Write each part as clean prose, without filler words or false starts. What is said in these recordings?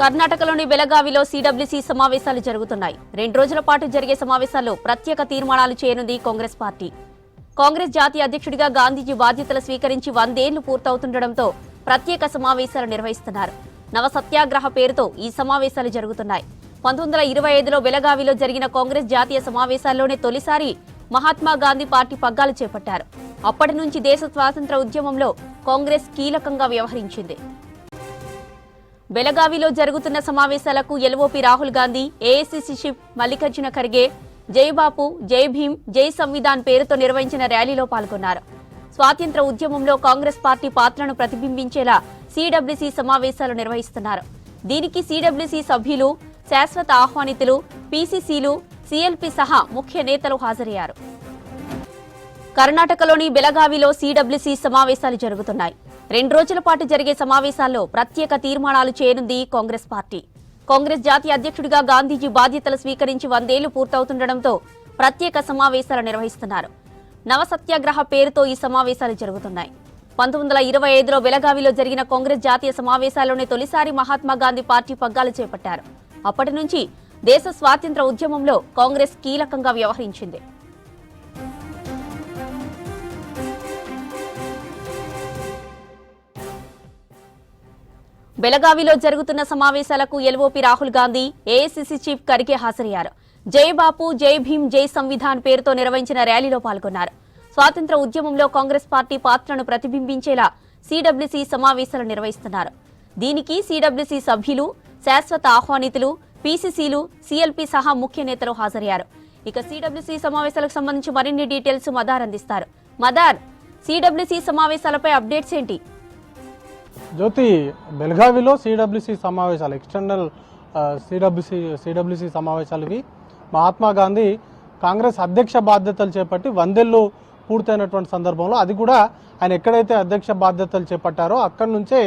కర్ణాటకలోని బెళగావిలో సిడబ్ల్యూసీ సమావేశాలు జరుగుతున్నాయి. 2 రోజుల పాటు జరిగే సమావేశాల్లో ప్రత్యేక తీర్మానాలు చేయనుంది కాంగ్రెస్ పార్టీ. కాంగ్రెస్ జాతీయ అధ్యక్షుడిగా గాంధీజీ బాధ్యతలు స్వీకరించి 100 ఏళ్లు పూర్తవుతుండటంతో ప్రత్యేక సమావేశాలు నిర్వహిస్తున్నారు. నవ సత్యాగ్రహ పేరుతో ఈ సమావేశాలు జరుగుతున్నాయి. 1925లో బెళగావిలో జరిగిన కాంగ్రెస్ జాతీయ సమావేశాల్లోనే తొలిసారి మహాత్మా గాంధీ పార్టీ పగ్గాలు చేపట్టారు. అప్పటి నుంచి దేశ స్వాతంత్ర ఉద్యమంలో కాంగ్రెస్ కీలకంగా వ్యవహరించింది. బెళగావిలో జరుగుతున్న సమావేశాలకు LOP Rahul Gandhi, AICC chief Mallikarjuna Kharge జై బాపు, జై భీమ్, జై సంవిధాన్ పేరుతో నిర్వహించిన ర్యాలీలో పాల్గొన్నారు. స్వాతంత్ర ఉద్యమంలో కాంగ్రెస్ పార్టీ పాత్రను ప్రతిబింబించేలా సిడబ్ల్యూసీ సమావేశాలు నిర్వహిస్తున్నారు. దీనికి సిడబ్ల్యూసీ సభ్యులు, శాశ్వత ఆహ్వానితులు, పీసీసీలు, సీఎల్పీ సహా ముఖ్య నేతలు హాజరయ్యారు. కర్ణాటకలోని బెళగావిలో సిడబ్ల్యూసీ సమావేశాలు జరుగుతున్నాయి. 2 రోజుల పాటు జరిగే సమావేశాల్లో ప్రత్యేక తీర్మానాలు చేయనుంది కాంగ్రెస్ పార్టీ. కాంగ్రెస్ జాతీయ అధ్యక్షుడిగా గాంధీజీ బాధ్యతలు స్వీకరించి 100 ఏళ్లు పూర్తవుతుండటంతో ప్రత్యేక సమావేశాలు నిర్వహిస్తున్నారు. నవ సత్యాగ్రహ పేరుతో ఈ సమావేశాలు జరుగుతున్నాయి. 1925లో బెళగావిలో జరిగిన కాంగ్రెస్ జాతీయ సమావేశాల్లోనే తొలిసారి మహాత్మా గాంధీ పార్టీ పగ్గాలు చేపట్టారు. అప్పటి నుంచి దేశ స్వాతంత్ర ఉద్యమంలో కాంగ్రెస్ కీలకంగా వ్యవహరించింది. బెళగావిలో జరుగుతున్న సమావేశాలకు LOP Rahul Gandhi, AICC chief Kharge హాజరయ్యారు. జై బాపు, జై భీమ్, జై సంవిధాన్ పేరుతో నిర్వహించిన ర్యాలీలో పాల్గొన్నారు. స్వాతంత్ర ఉద్యమంలో కాంగ్రెస్ పార్టీ పాత్రను ప్రతిబింబించేలా సిడబ్ల్యూసీ సమావేశాలు నిర్వహిస్తున్నారు. దీనికి సిడబ్ల్యూసీ సభ్యులు, శాశ్వత ఆహ్వానితులు, పీసీసీలు, సీఎల్పీ సహా ముఖ్య నేతలు హాజరయ్యారు. ఇక సిడబ్ల్యూసీ సమావేశాలకు సంబంధించి మరిన్ని డీటెయిల్స్ మదార్ అందిస్తారు. మదార్, సిడబ్ల్యూసీ సమావేశాలపై అప్డేట్స్ ఏంటి? జ్యోతి, బెళగావిలో సిడబ్ల్యూసీ సమావేశాలు, ఎక్స్టర్నల్ సిడబ్ల్యూసీ సమావేశాలు ఇవి. మహాత్మా గాంధీ కాంగ్రెస్ అధ్యక్ష బాధ్యతలు చేపట్టి 100 ఏళ్లు పూర్తయినటువంటి సందర్భంలో, అది కూడా ఆయన ఎక్కడైతే అధ్యక్ష బాధ్యతలు చేపట్టారో అక్కడి నుంచే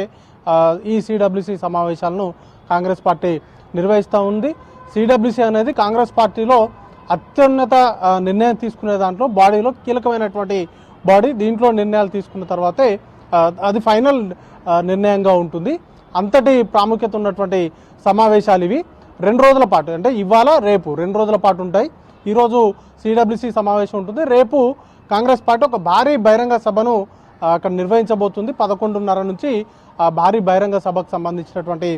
ఈ సిడబ్ల్యూసీ సమావేశాలను కాంగ్రెస్ పార్టీ నిర్వహిస్తూ ఉంది. సిడబ్ల్యూసీ అనేది కాంగ్రెస్ పార్టీలో అత్యున్నత నిర్ణయం తీసుకునే దాంట్లో బాడీలో కీలకమైనటువంటి బాడీ. దీంట్లో నిర్ణయాలు తీసుకున్న తర్వాతే అది ఫైనల్ నిర్ణయంగా ఉంటుంది. అంతటి ప్రాముఖ్యత ఉన్నటువంటి సమావేశాలు ఇవి. 2 రోజుల పాటు, అంటే ఇవాళ రేపు 2 రోజుల పాటు ఉంటాయి. ఈరోజు సిడబ్ల్యూసీ సమావేశం ఉంటుంది. రేపు కాంగ్రెస్ పార్టీ ఒక భారీ బహిరంగ సభను అక్కడ నిర్వహించబోతుంది. 11:30 నుంచి భారీ బహిరంగ సభకు సంబంధించినటువంటి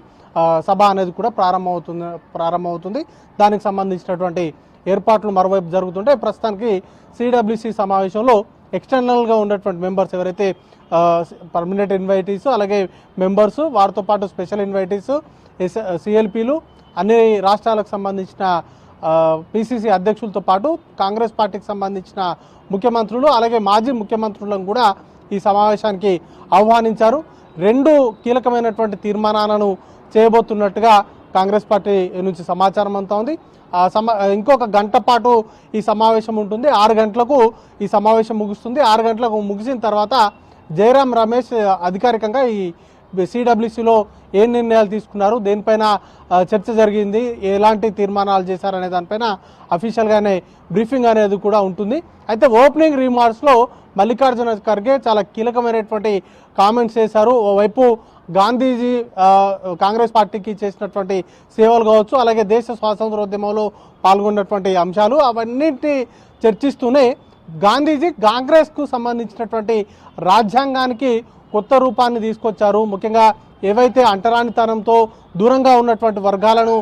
సభ అనేది కూడా ప్రారంభమవుతుంది. దానికి సంబంధించినటువంటి ఏర్పాట్లు మరోవైపు జరుగుతుంటాయి. ప్రస్తుతానికి సిడబ్ల్యూసీ సమావేశంలో ఎక్స్టర్నల్గా ఉన్నటువంటి మెంబర్స్ ఎవరైతే పర్మనెంట్ ఇన్వైటీస్, అలాగే మెంబర్స్, వారితో పాటు స్పెషల్ ఇన్వైటీస్, సిఎల్పీలు, అన్ని రాష్ట్రాలకు సంబంధించిన పిసిసి అధ్యక్షులతో పాటు కాంగ్రెస్ పార్టీకి సంబంధించిన ముఖ్యమంత్రులు, అలాగే మాజీ ముఖ్యమంత్రులను కూడా ఈ సమావేశానికి ఆహ్వానించారు. 2 కీలకమైనటువంటి తీర్మానాలను చేయబోతున్నట్టుగా కాంగ్రెస్ పార్టీ నుంచి సమాచారం అంతా ఉంది. ఇంకొక గంట పాటు ఈ సమావేశం ఉంటుంది. 6 గంటలకు ఈ సమావేశం ముగుస్తుంది. 6 గంటలకు ముగిసిన తర్వాత జయరాం రమేష్ అధికారికంగా ఈ సిడబ్ల్యూసీలో ఏ నిర్ణయాలు తీసుకున్నారు, దేనిపైన చర్చ జరిగింది, ఎలాంటి తీర్మానాలు చేశారనే దానిపైన అఫీషియల్గానే బ్రీఫింగ్ అనేది కూడా ఉంటుంది. అయితే ఓపెనింగ్ రిమార్క్స్లో మల్లికార్జున ఖర్గే చాలా కీలకమైనటువంటి కామెంట్స్ చేశారు. ఓవైపు గాంధీజీ కాంగ్రెస్ పార్టీకి చేసినటువంటి సేవలు కావచ్చు, అలాగే దేశ స్వాతంత్రోద్యమంలో పాల్గొన్నటువంటి అంశాలు, అవన్నింటినీ చర్చిస్తూనే గాంధీజీ కాంగ్రెస్కు సంబంధించినటువంటి రాజ్యాంగానికి కొత్త రూపాన్ని తీసుకొచ్చారు. ముఖ్యంగా ఏవైతే అంటరానితనంతో దూరంగా ఉన్నటువంటి వర్గాలను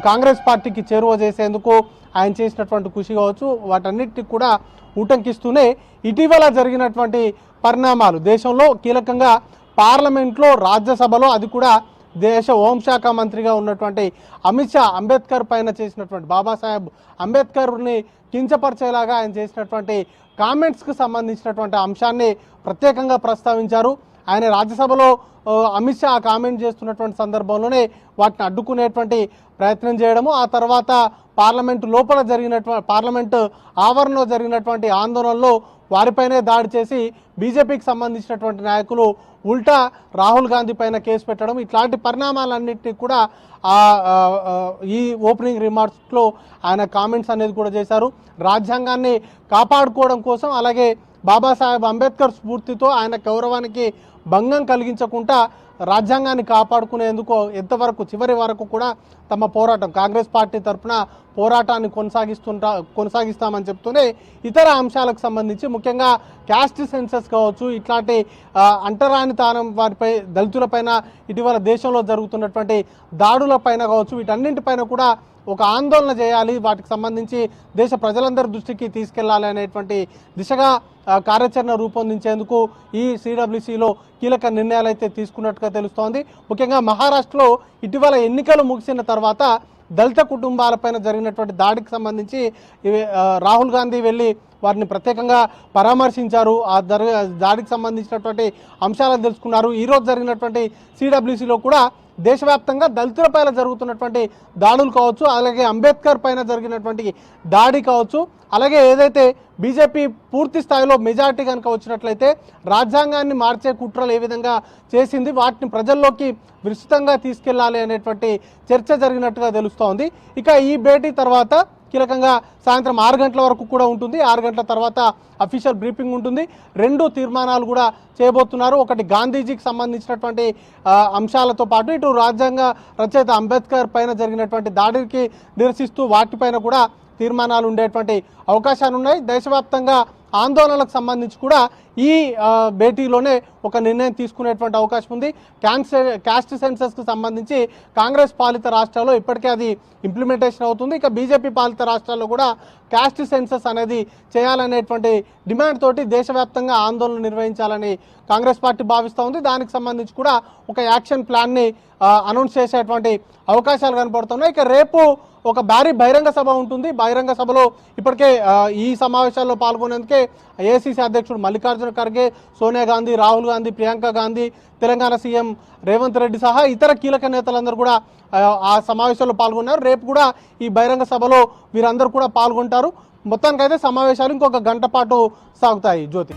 కాంగ్రెస్ పార్టీకి చేరువ చేసేందుకు ఆయన చేసినటువంటి కృషి కావచ్చు, వాటన్నిటిని కూడా ఉటంకిస్తూనే ఇటీవల జరిగినటువంటి పరిణామాలు దేశంలో, కీలకంగా పార్లమెంట్లో, రాజ్యసభలో, అది కూడా దేశ హోంశాఖ మంత్రిగా ఉన్నటువంటి అమిత్ షా అంబేద్కర్ పైన చేసినటువంటి, బాబాసాహెబ్ అంబేద్కర్ని కించపరిచేలాగా ఆయన చేసినటువంటి కామెంట్స్కి సంబంధించినటువంటి అంశాన్ని ప్రత్యేకంగా ప్రస్తావించారు. ఆయన రాజ్యసభలో అమిత్ షా కామెంట్ చేస్తున్నటువంటి సందర్భంలోనే వాటిని అడ్డుకునేటువంటి ప్రయత్నం చేయడము, ఆ తర్వాత పార్లమెంటు లోపల పార్లమెంటు ఆవరణలో జరిగినటువంటి ఆందోళనలో వారిపైనే దాడి చేసి బీజేపీకి సంబంధించినటువంటి నాయకులు ఉల్టా రాహుల్ గాంధీ పైన కేసు పెట్టడం, ఇట్లాంటి పరిణామాలన్నింటినీ కూడా ఈ ఓపెనింగ్ రిమార్క్స్లో ఆయన కామెంట్స్ అనేది కూడా చేశారు. రాజ్యాంగాన్ని కాపాడుకోవడం కోసం, అలాగే బాబాసాహెబ్ అంబేద్కర్ స్ఫూర్తితో ఆయన గౌరవానికి భంగం కలిగించకుండా రాజ్యాంగాన్ని కాపాడుకునేందుకు ఎంతవరకు చివరి వరకు కూడా తమ పోరాటం కాంగ్రెస్ పార్టీ తరఫున పోరాటాన్ని కొనసాగిస్తామని చెప్తూనే ఇతర అంశాలకు సంబంధించి ముఖ్యంగా క్యాస్ట్ సెన్సస్ కావచ్చు, ఇట్లాంటి అంటరానితనం వారిపై దళితులపైన ఇటీవల దేశంలో జరుగుతున్నటువంటి దాడులపైన కావచ్చు, వీటన్నింటిపైన కూడా ఒక ఆందోళన చేయాలి, వాటికి సంబంధించి దేశ ప్రజలందరి దృష్టికి తీసుకెళ్లాలి అనేటువంటి దిశగా కార్యాచరణ రూపొందించేందుకు ఈ సిడబ్ల్యూసిలో కీలక నిర్ణయాలు అయితే తీసుకున్నట్టుగా తెలుస్తోంది. ముఖ్యంగా మహారాష్ట్రలో ఇటీవల ఎన్నికలు ముగిసిన తర్వాత దళిత కుటుంబాలపైన జరిగినటువంటి దాడికి సంబంధించి రాహుల్ గాంధీ వెళ్ళి వారిని ప్రత్యేకంగా పరామర్శించారు. ఆ దాడికి సంబంధించినటువంటి అంశాలను తెలుసుకున్నారు. ఈరోజు జరిగినటువంటి సిడబ్ల్యూసిలో కూడా దేశవ్యాప్తంగా దళితులపైన జరుగుతున్నటువంటి దాడులు కావచ్చు, అలాగే అంబేద్కర్ పైన జరిగినటువంటి దాడి కావచ్చు, అలాగే ఏదైతే బీజేపీ పూర్తి స్థాయిలో మెజార్టీ కనుక వచ్చినట్లయితే రాజ్యాంగాన్ని మార్చే కుట్రలు ఏ విధంగా చేసింది, వాటిని ప్రజల్లోకి విస్తృతంగా తీసుకెళ్లాలి అనేటువంటి చర్చ జరిగినట్టుగా తెలుస్తోంది. ఇక ఈ భేటీ తర్వాత కీలకంగా సాయంత్రం 6 గంటల వరకు కూడా ఉంటుంది. 6 గంటల తర్వాత అఫీషియల్ బ్రీఫింగ్ ఉంటుంది. 2 తీర్మానాలు కూడా చేయబోతున్నారు. ఒకటి గాంధీజీకి సంబంధించినటువంటి అంశాలతో పాటు ఇటు రాజ్యాంగ రచయిత అంబేద్కర్ పైన జరిగినటువంటి దాడికి నిరసిస్తూ వాటిపైన కూడా తీర్మానాలు ఉండేటువంటి అవకాశాలు ఉన్నాయి. దేశవ్యాప్తంగా ఆందోళనలకు సంబంధించి కూడా ఈ భేటీలోనే ఒక నిర్ణయం తీసుకునేటువంటి అవకాశం ఉంది. క్యాస్ట్ సెన్సస్కు సంబంధించి కాంగ్రెస్ పాలిత రాష్ట్రాల్లో ఇప్పటికే అది ఇంప్లిమెంటేషన్ అవుతుంది. ఇక బీజేపీ పాలిత రాష్ట్రాల్లో కూడా క్యాస్ట్ సెన్సస్ అనేది చేయాలనేటువంటి డిమాండ్ తోటి దేశవ్యాప్తంగా ఆందోళన నిర్వహించాలని కాంగ్రెస్ పార్టీ భావిస్తూ ఉంది. దానికి సంబంధించి కూడా ఒక యాక్షన్ ప్లాన్ని అనౌన్స్ చేసేటువంటి అవకాశాలు కనపడుతున్నాయి. ఇక రేపు ఒక భారీ బహిరంగ సభ ఉంటుంది. బహిరంగ సభలో ఇప్పటికే ఈ సమావేశాల్లో పాల్గొనేందుకే ఏఐసీసీ అధ్యక్షుడు మల్లికార్జున ఖర్గే, సోనియా గాంధీ, రాహుల్ గాంధీ, ప్రియాంక గాంధీ, తెలంగాణ సీఎం రేవంత్ రెడ్డి సహా ఇతర కీలక నేతలందరూ కూడా ఆ సమావేశాల్లో పాల్గొన్నారు. రేపు కూడా ఈ బహిరంగ సభలో వీరందరూ కూడా పాల్గొంటారు. మొత్తానికైతే సమావేశాలు ఇంకొక గంట పాటు సాగుతాయి. జ్యోతి.